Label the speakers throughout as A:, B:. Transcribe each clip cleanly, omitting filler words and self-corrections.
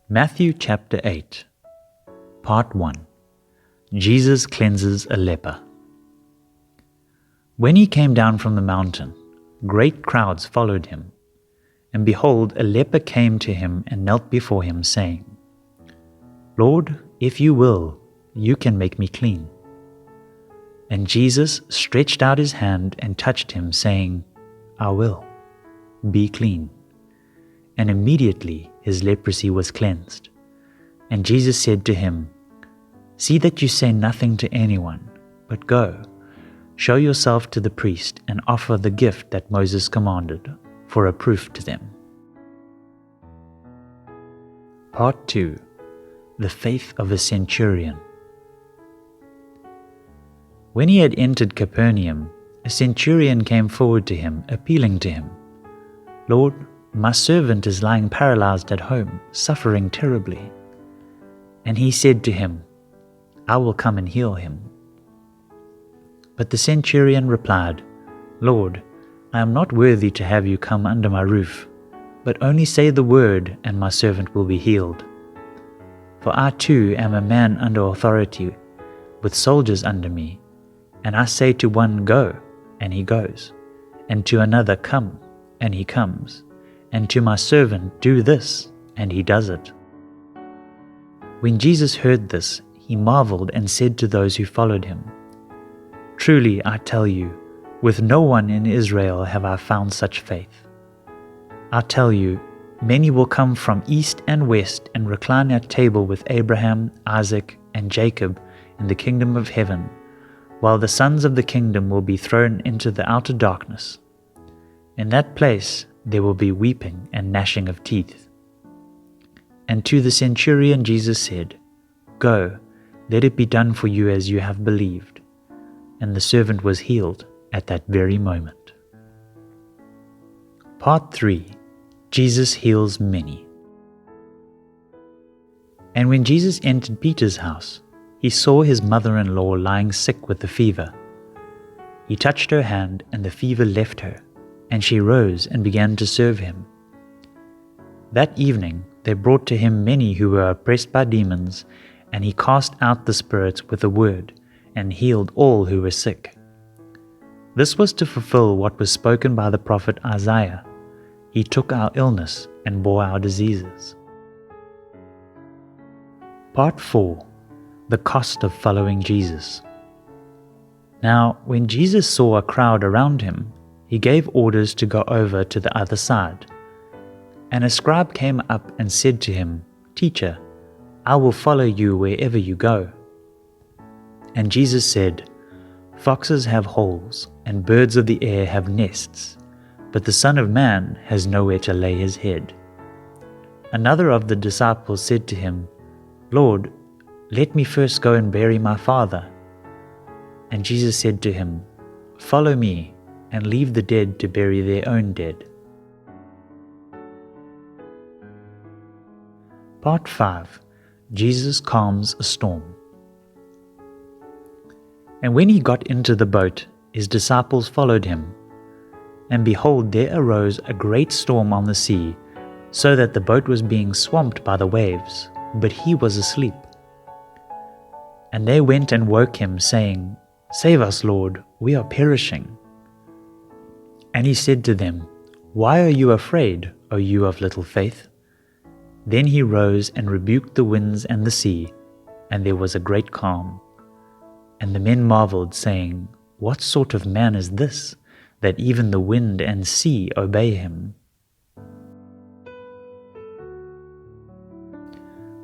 A: Matthew chapter 8, Part 1. Jesus cleanses a leper. When he came down from the mountain, great crowds followed him. And behold, a leper came to him and knelt before him, saying, Lord, if you will, you can make me clean. And Jesus stretched out his hand and touched him, saying, I will, be clean. And immediately his leprosy was cleansed. And Jesus said to him, See that you say nothing to anyone, but go, show yourself to the priest, and offer the gift that Moses commanded, for a proof to them. Part 2. The faith of a centurion. When he had entered Capernaum, a centurion came forward to him, appealing to him, Lord, my servant is lying paralyzed at home, suffering terribly. And he said to him, I will come and heal him. But the centurion replied, Lord, I am not worthy to have you come under my roof, but only say the word, and my servant will be healed. For I too am a man under authority, with soldiers under me, and I say to one, Go, and he goes, and to another, Come, and he comes, and to my servant, Do this, and he does it. When Jesus heard this, he marveled and said to those who followed him, Truly I tell you, with no one in Israel have I found such faith. I tell you, many will come from east and west and recline at table with Abraham, Isaac, and Jacob in the kingdom of heaven, while the sons of the kingdom will be thrown into the outer darkness. In that place there will be weeping and gnashing of teeth. And to the centurion Jesus said, Go, let it be done for you as you have believed. And the servant was healed at that very moment. Part 3. Jesus heals many. And when Jesus entered Peter's house, he saw his mother-in-law lying sick with a fever. He touched her hand, and the fever left her, and she rose and began to serve him. That evening they brought to him many who were oppressed by demons, and he cast out the spirits with a word, and healed all who were sick. This was to fulfill what was spoken by the prophet Isaiah. He took our illness and bore our diseases. Part 4. The cost of following Jesus. Now, when Jesus saw a crowd around him, he gave orders to go over to the other side. And a scribe came up and said to him, Teacher, I will follow you wherever you go. And Jesus said, Foxes have holes, and birds of the air have nests, but the Son of Man has nowhere to lay his head. Another of the disciples said to him, Lord, let me first go and bury my father. And Jesus said to him, Follow me, and leave the dead to bury their own dead. Part 5. Jesus calms a storm. And when he got into the boat, his disciples followed him. And behold, there arose a great storm on the sea, so that the boat was being swamped by the waves, but he was asleep. And they went and woke him, saying, Save us, Lord, we are perishing. And he said to them, Why are you afraid, O you of little faith? Then he rose and rebuked the winds and the sea, and there was a great calm. And the men marveled, saying, What sort of man is this, that even the wind and sea obey him?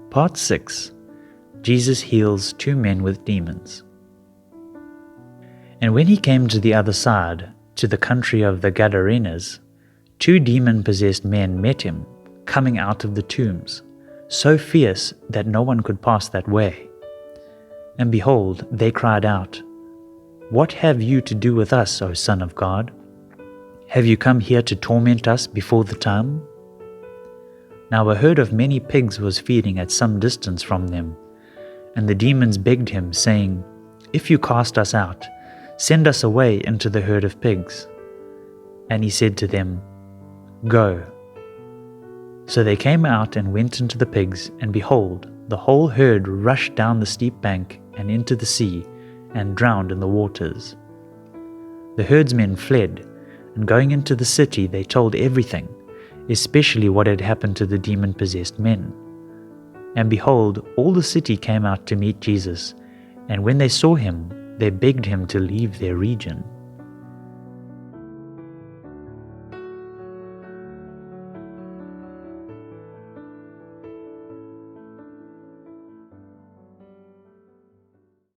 A: Part 6. Jesus heals 2 men with demons. And when he came to the other side, to the country of the Gadarenes, 2 demon-possessed men met him, coming out of the tombs, so fierce that no one could pass that way. And behold, they cried out, What have you to do with us, O Son of God? Have you come here to torment us before the time? Now a herd of many pigs was feeding at some distance from them, and the demons begged him, saying, If you cast us out, send us away into the herd of pigs. And he said to them, Go. So they came out and went into the pigs, and behold, the whole herd rushed down the steep bank and into the sea, and drowned in the waters. The herdsmen fled, and going into the city they told everything, especially what had happened to the demon-possessed men. And behold, all the city came out to meet Jesus, and when they saw him, they begged him to leave their region.